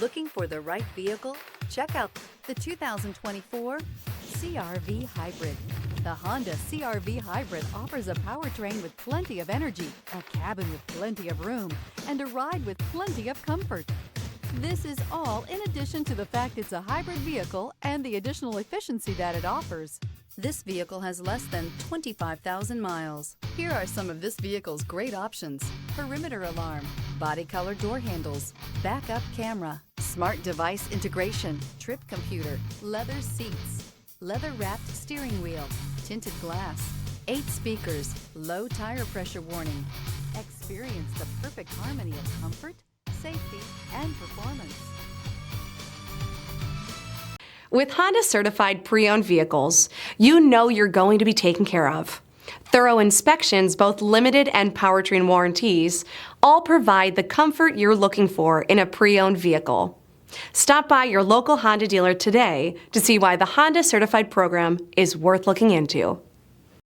Looking for the right vehicle? Check out the 2024 CR-V Hybrid. The Honda CR-V Hybrid offers a powertrain with plenty of energy, a cabin with plenty of room, and a ride with plenty of comfort. This is all in addition to the fact it's a hybrid vehicle and the additional efficiency that it offers. This vehicle has less than 25,000 miles. Here are some of this vehicle's great options: perimeter alarm, body color door handles, backup camera, smart device integration, trip computer, leather seats, leather-wrapped steering wheel, tinted glass, 8 speakers, low tire pressure warning. Experience the perfect harmony of comfort, safety, and performance. With Honda certified pre-owned vehicles, you know you're going to be taken care of. Thorough inspections, both limited and powertrain warranties, all provide the comfort you're looking for in a pre-owned vehicle. Stop by your local Honda dealer today to see why the Honda certified program is worth looking into.